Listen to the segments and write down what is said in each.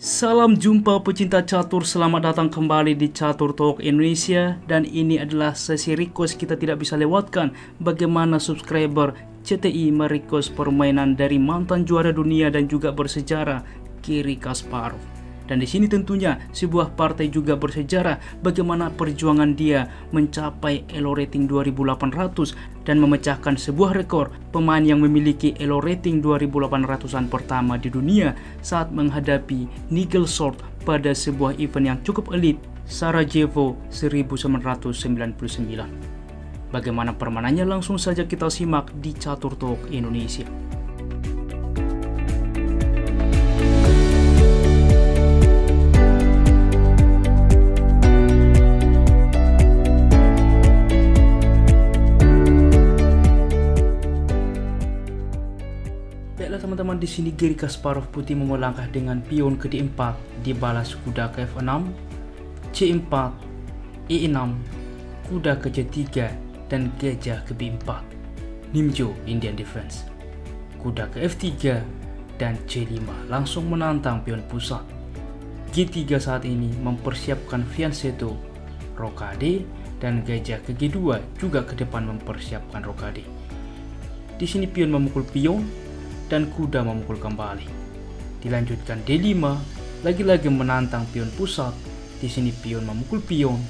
Salam jumpa pecinta catur, selamat datang kembali di Catur Talk Indonesia. Dan ini adalah sesi request kita tidak bisa lewatkan. Bagaimana subscriber CTI merequest permainan dari mantan juara dunia dan juga bersejarah Garry Kasparov. Dan di sini tentunya sebuah partai juga bersejarah bagaimana perjuangan dia mencapai elo rating 2800 dan memecahkan sebuah rekor pemain yang memiliki elo rating 2800-an pertama di dunia saat menghadapi Nigel Short pada sebuah event yang cukup elit, Sarajevo 1999. Bagaimana permainannya langsung saja kita simak di Catur Talk Indonesia. Baiklah teman-teman, di sini Garry Kasparov putih melangkah dengan pion ke D4, dibalas kuda ke F6, C4, E6, kuda ke C3 dan gajah ke B4. Nimjo Indian Defense. Kuda ke F3 dan C5 langsung menantang pion pusat. G3 saat ini mempersiapkan fianchetto, rokade, dan gajah ke G2 juga ke depan mempersiapkan rokade. Di sini pion memukul pion dan kuda memukul kembali. Dilanjutkan D5, lagi-lagi menantang pion pusat. Di sini pion memukul pion,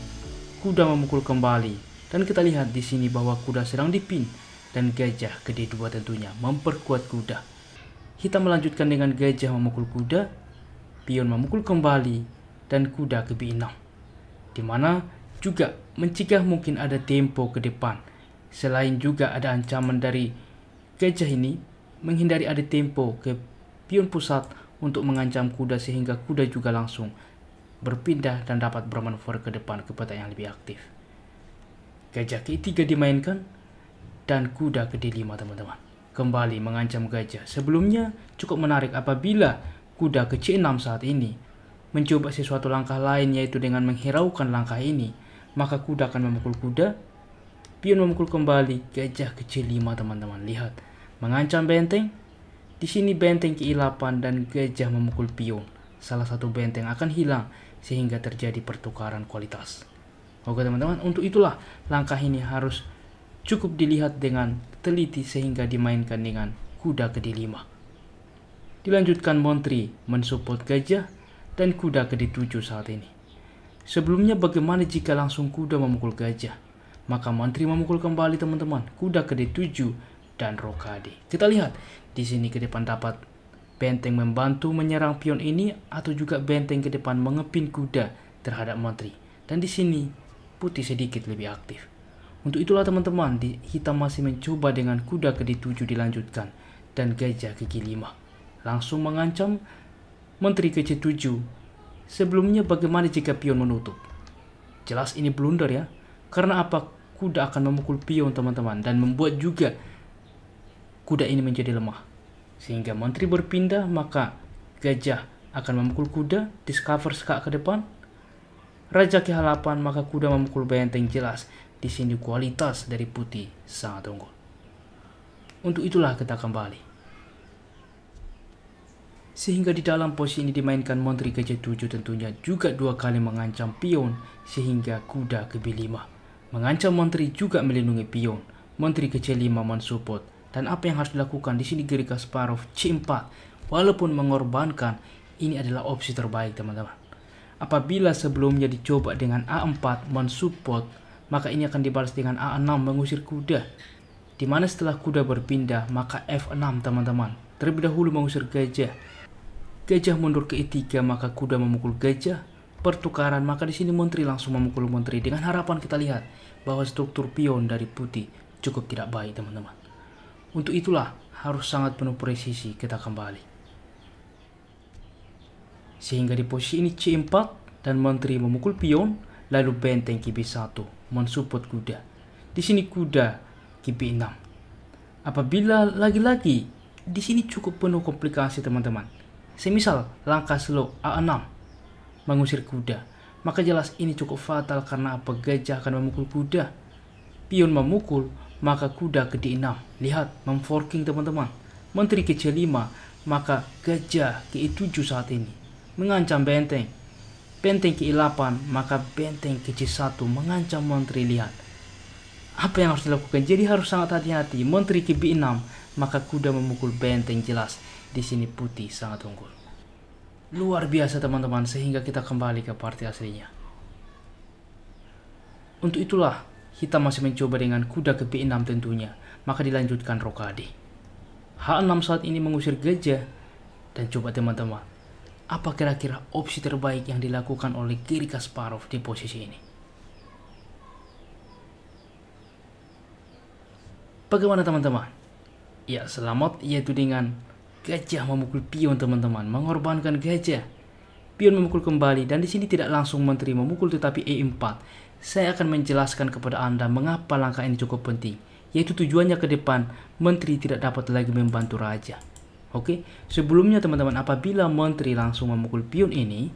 kuda memukul kembali, dan kita lihat di sini bahwa kuda sedang dipin dan gajah ke D2 tentunya memperkuat kuda. Hitam melanjutkan dengan gajah memukul kuda, pion memukul kembali, dan kuda ke B6. Di mana juga mencegah mungkin ada tempo ke depan. Selain juga ada ancaman dari gajah ini menghindari ada tempo ke pion pusat untuk mengancam kuda sehingga kuda juga langsung berpindah dan dapat bermanuver ke depan ke peta yang lebih aktif. Gajah ke E3 dimainkan dan kuda ke D5 teman-teman. Kembali mengancam gajah. Sebelumnya cukup menarik apabila kuda ke C6 saat ini mencoba sesuatu langkah lain, yaitu dengan menghiraukan langkah ini, maka kuda akan memukul kuda, pion memukul kembali, gajah ke C5 teman-teman. Lihat, mengancam benteng. Di sini benteng ke I8 dan gajah memukul pion. Salah satu benteng akan hilang sehingga terjadi pertukaran kualitas. Oke teman-teman, untuk itulah langkah ini harus cukup dilihat dengan teliti sehingga dimainkan dengan kuda ke D5. Dilanjutkan Montri mensupport gajah dan kuda ke D7 saat ini. Sebelumnya bagaimana jika langsung kuda memukul gajah? Maka Montri memukul kembali teman-teman, kuda ke D7 dan rokade. Kita lihat di sini ke depan dapat benteng membantu menyerang pion ini atau juga benteng ke depan mengepin kuda terhadap Montri. Dan di sini putih sedikit lebih aktif. Untuk itulah teman-teman, hitam masih mencoba dengan kuda ke D7 dilanjutkan dan gajah ke G5. Langsung mengancam Montri ke C7. Sebelumnya bagaimana jika pion menutup? Jelas ini blunder ya. Karena apa? Kuda akan memukul pion teman-teman dan membuat juga kuda ini menjadi lemah. Sehingga Montri berpindah, maka gajah akan memukul kuda, discover skak ke depan. Raja ke H8, maka kuda memukul benteng. Jelas di sini kualitas dari putih sangat unggul. Untuk itulah kita kembali. Sehingga di dalam posisi ini dimainkan Montri ke C7 tentunya juga dua kali mengancam pion sehingga kuda ke B5. Mengancam Montri juga melindungi pion. Montri ke C5 mensupport. Dan apa yang harus dilakukan di sini Garry Kasparov C4. Walaupun mengorbankan, ini adalah opsi terbaik teman-teman. Apabila sebelumnya dicoba dengan A4 mensupport, maka ini akan dibalas dengan A6 mengusir kuda. Dimana setelah kuda berpindah, maka F6 teman-teman. Terlebih dahulu mengusir gajah. Gajah mundur ke E3, maka kuda memukul gajah. Pertukaran, maka di sini Montri langsung memukul Montri. Dengan harapan kita lihat bahwa struktur pion dari putih cukup tidak baik teman-teman. Untuk itulah harus sangat penuh presisi kita kembali. Sehingga di posisi ini C4 dan Montri memukul pion, lalu benteng ke B1 mensupport kuda. Di sini kuda ke B6. Apabila lagi-lagi di sini cukup penuh komplikasi teman-teman. Semisal langkah slow A6 mengusir kuda, maka jelas ini cukup fatal karena apa? Gajah akan memukul kuda. Pion memukul, maka kuda ke D6. Lihat, memforking teman-teman. Montri ke C5, maka gajah ke E7 saat ini. mengancam benteng. Benteng ke E8, maka benteng ke C1 mengancam Menteri. Lihat apa yang harus dilakukan. Jadi harus sangat hati-hati. Menteri ke B6, maka kuda memukul benteng. Jelas di sini putih sangat unggul. Luar biasa teman-teman, sehingga kita kembali ke partai aslinya. Untuk itulah hitam masih mencoba dengan kuda ke B6 tentunya. Maka dilanjutkan rokade. H6 saat ini mengusir gajah. Dan coba teman-teman, apa kira-kira opsi terbaik yang dilakukan oleh Garry Kasparov di posisi ini? Bagaimana teman-teman? Ya, selamat, yaitu dengan gajah memukul pion teman-teman, mengorbankan gajah. Pion memukul kembali, dan di sini tidak langsung Menteri memukul tetapi E4. Saya akan menjelaskan kepada Anda mengapa langkah ini cukup penting, yaitu tujuannya ke depan Menteri tidak dapat lagi membantu raja. Oke, sebelumnya teman-teman, apabila Menteri langsung memukul pion ini,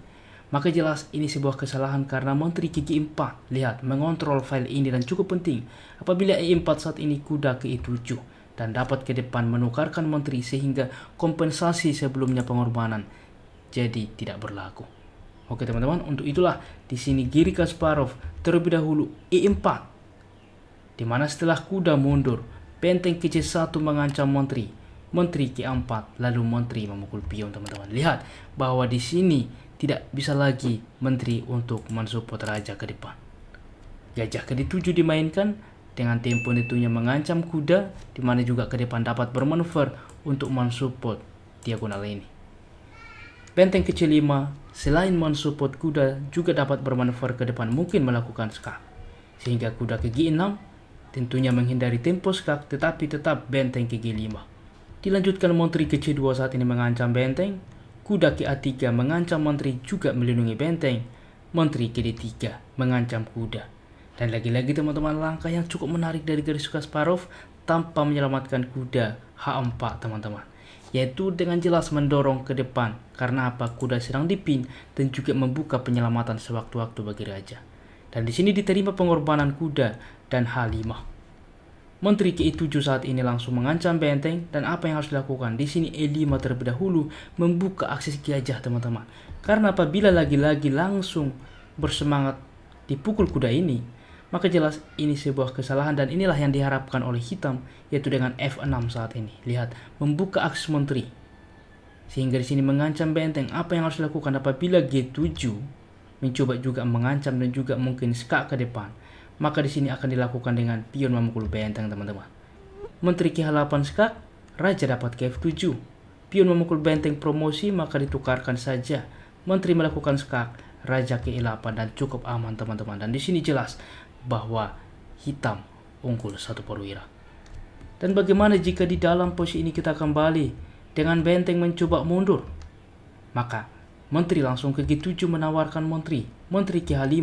maka jelas ini sebuah kesalahan karena Menteri ke G4. Lihat, mengontrol file ini dan cukup penting. Apabila E4 saat ini kuda ke E7 dan dapat ke depan menukarkan Menteri sehingga kompensasi sebelumnya pengorbanan jadi tidak berlaku. Oke teman-teman, untuk itulah di sini Garry Kasparov terlebih dahulu E4, di mana setelah kuda mundur, benteng ke C1 mengancam Menteri, Menteri ke 4, lalu Menteri memukul pion teman-teman. Lihat bahwa di sini tidak bisa lagi Menteri untuk mensupport raja ke depan. Gajah ke D7 dimainkan dengan tempo tentunya mengancam kuda, di mana juga ke depan dapat bermanuver untuk mensupport diagonal ini. Benteng ke C5 selain mensupport kuda juga dapat bermanuver ke depan, mungkin melakukan skak. Sehingga kuda ke G6 tentunya menghindari tempo skak, tetapi tetap benteng ke G5. Dilanjutkan Menteri ke C2 saat ini mengancam benteng. Kuda ke A3 mengancam Menteri juga melindungi benteng. Menteri ke D3 mengancam kuda. Dan lagi-lagi teman-teman, langkah yang cukup menarik dari Garry Kasparov tanpa menyelamatkan kuda H4 teman-teman, yaitu dengan jelas mendorong ke depan. Karena apa? Kuda sedang dipin dan juga membuka penyelamatan sewaktu-waktu bagi raja. Dan di sini diterima pengorbanan kuda dan H5. Menteri ke E7 saat ini langsung mengancam benteng, dan apa yang harus dilakukan? Di sini E5 terlebih dahulu membuka akses gajah teman-teman. Karena apabila lagi-lagi langsung bersemangat dipukul kuda ini, maka jelas ini sebuah kesalahan, dan inilah yang diharapkan oleh hitam, yaitu dengan F6 saat ini. Lihat, membuka akses Menteri. Sehingga di sini mengancam benteng. Apa yang harus dilakukan apabila G7 mencoba juga mengancam dan juga mungkin skak ke depan? Maka di sini akan dilakukan dengan pion memukul benteng teman-teman. Menteri ke H8 skak, raja dapat ke F7. Pion memukul benteng promosi, maka ditukarkan saja. Menteri melakukan skak, raja ke E8 dan cukup aman teman-teman. Dan di sini jelas bahwa hitam unggul satu perwira. Dan bagaimana jika di dalam posisi ini kita kembali dengan benteng mencoba mundur? Maka Menteri langsung ke G7 menawarkan Menteri. Menteri ke H5,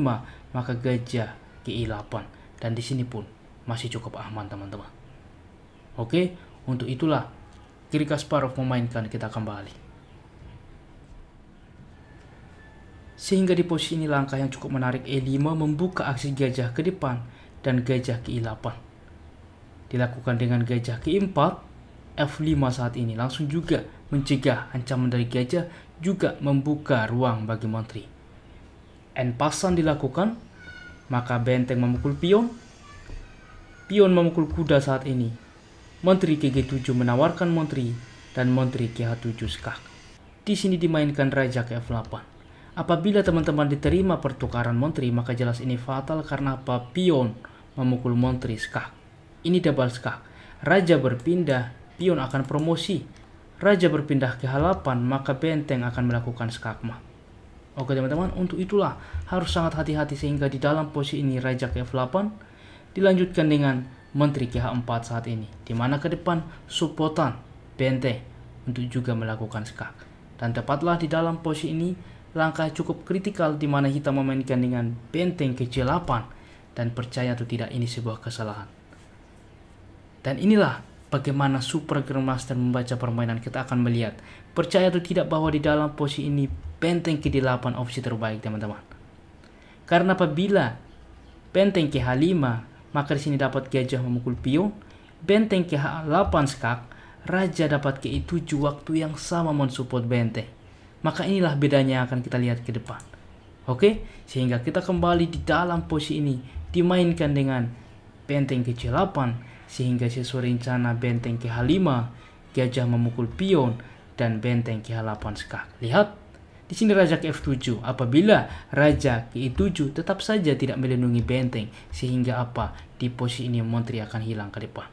maka gajah ke E8, dan di sini pun masih cukup aman teman-teman. Oke, untuk itulah Garry Kasparov memainkan kita kembali. Sehingga di posisi ini langkah yang cukup menarik, E5 membuka aksi gajah ke depan dan gajah ke E8. Dilakukan dengan gajah ke E4, F5 saat ini langsung juga mencegah ancaman dari gajah, juga membuka ruang bagi Menteri. N pasan dilakukan, maka benteng memukul pion. Pion memukul kuda saat ini. Menteri ke G7 menawarkan Menteri, dan Menteri ke H7 skak. Di sini dimainkan raja ke F8. Apabila teman-teman diterima pertukaran Menteri, maka jelas ini fatal karena apa? Pion memukul Menteri skak. Ini double skak. Raja berpindah, pion akan promosi. Raja berpindah ke H8, maka benteng akan melakukan skakma. Oke teman-teman, untuk itulah harus sangat hati-hati sehingga di dalam posisi ini raja ke F8 dilanjutkan dengan Menteri ke H4 saat ini, di mana ke depan supportan benteng untuk juga melakukan skak. Dan tepatlah di dalam posisi ini langkah cukup kritikal di mana hitam memainkan dengan benteng ke C8, dan percaya atau tidak ini sebuah kesalahan. Dan inilah bagaimana Super Grandmaster membaca permainan. Kita akan melihat, percaya atau tidak, bahwa di dalam posisi ini benteng ke D8 opsi terbaik teman-teman. Karena apabila benteng ke H5, maka di sini dapat gajah memukul pion. Benteng ke H8 skak, raja dapat ke E7 waktu yang sama mensupport benteng. Maka inilah bedanya yang akan kita lihat ke depan. Oke, sehingga kita kembali di dalam posisi ini dimainkan dengan benteng ke C8, sehingga sesuai rencana benteng ke H5, gajah memukul pion, dan benteng ke H8 skak. Lihat, di sini raja ke F7. Apabila raja ke E7 tetap saja tidak melindungi benteng, sehingga apa? Di posisi ini menteri akan hilang ke depan.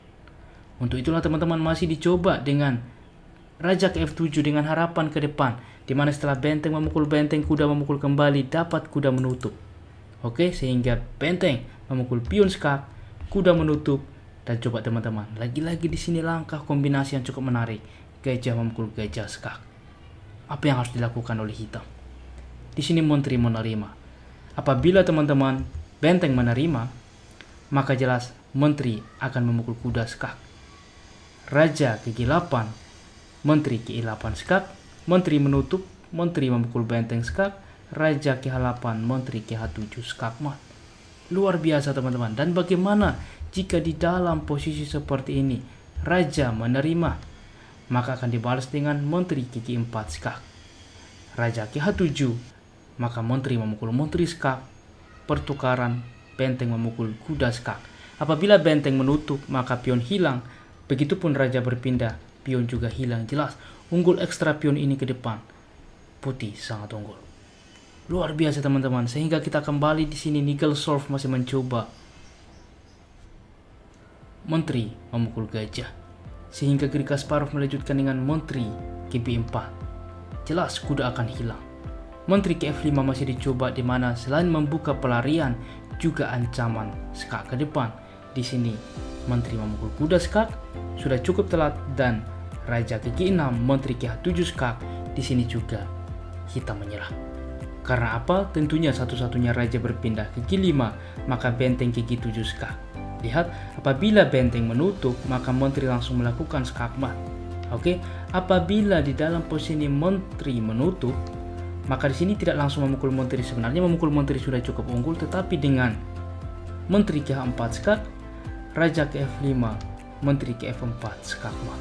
Untuk itulah teman-teman masih dicoba dengan raja ke F7 dengan harapan ke depan, di mana setelah benteng memukul benteng, kuda memukul kembali, dapat kuda menutup. Oke, sehingga benteng memukul pion skak, kuda menutup, dan coba teman-teman, lagi-lagi di sini langkah kombinasi yang cukup menarik. Gajah memukul gajah skak. Apa yang harus dilakukan oleh hitam? Di sini menteri menerima. Apabila teman-teman benteng menerima, maka jelas menteri akan memukul kuda skak. Raja ke G8, menteri ke E8 skak, menteri menutup, menteri memukul benteng skak, raja ke H8, menteri ke H7 skak mat. Luar biasa teman-teman. Dan bagaimana jika di dalam posisi seperti ini raja menerima, maka akan dibalas dengan menteri ke G4 skak. Raja ke H7, maka menteri memukul menteri skak, pertukaran benteng memukul kuda skak. Apabila benteng menutup, maka pion hilang. Begitupun raja berpindah, pion juga hilang. Jelas, unggul ekstra pion ini ke depan. Putih sangat unggul. Luar biasa teman-teman. Sehingga kita kembali di sini Nigelsorv masih mencoba. Menteri memukul gajah. Sehingga Garry Kasparov melanjutkan dengan menteri ke B4. Jelas kuda akan hilang. Menteri ke F5 masih dicoba, di mana selain membuka pelarian juga ancaman skak ke depan. Di sini menteri memukul kuda skak, sudah cukup telat, dan raja ke G6, menteri ke H7 skak. Di sini juga hitam menyerah. Karena apa? Tentunya satu-satunya raja berpindah ke G5, maka benteng ke G7 skak. Lihat, apabila benteng menutup, maka menteri langsung melakukan skak mat. Oke, apabila di dalam posisi menteri menutup, maka di sini tidak langsung memukul menteri. Sebenarnya memukul menteri sudah cukup unggul, tetapi dengan menteri ke H4 skak, raja ke F5, menteri ke F4 skak mat.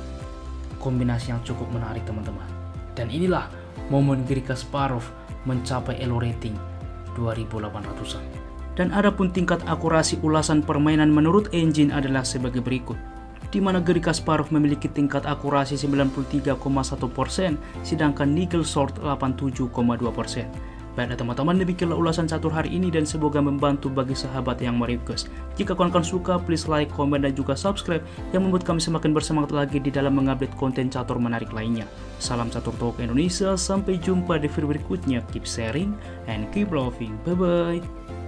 Kombinasi yang cukup menarik teman-teman. Dan inilah momen Garry Kasparov mencapai elo rating 2800-an. Dan adapun tingkat akurasi ulasan permainan menurut engine adalah sebagai berikut, di mana Garry Kasparov memiliki tingkat akurasi 93,1%, sedangkan Nigelsorv 87,2%. Baiklah teman-teman, demikianlah ulasan catur hari ini dan semoga membantu bagi sahabat yang merequest. Jika kawan-kawan suka, please like, komen, dan juga subscribe yang membuat kami semakin bersemangat lagi di dalam mengupdate konten catur menarik lainnya. Salam Catur Talk Indonesia, sampai jumpa di video berikutnya. Keep sharing and keep loving. Bye-bye.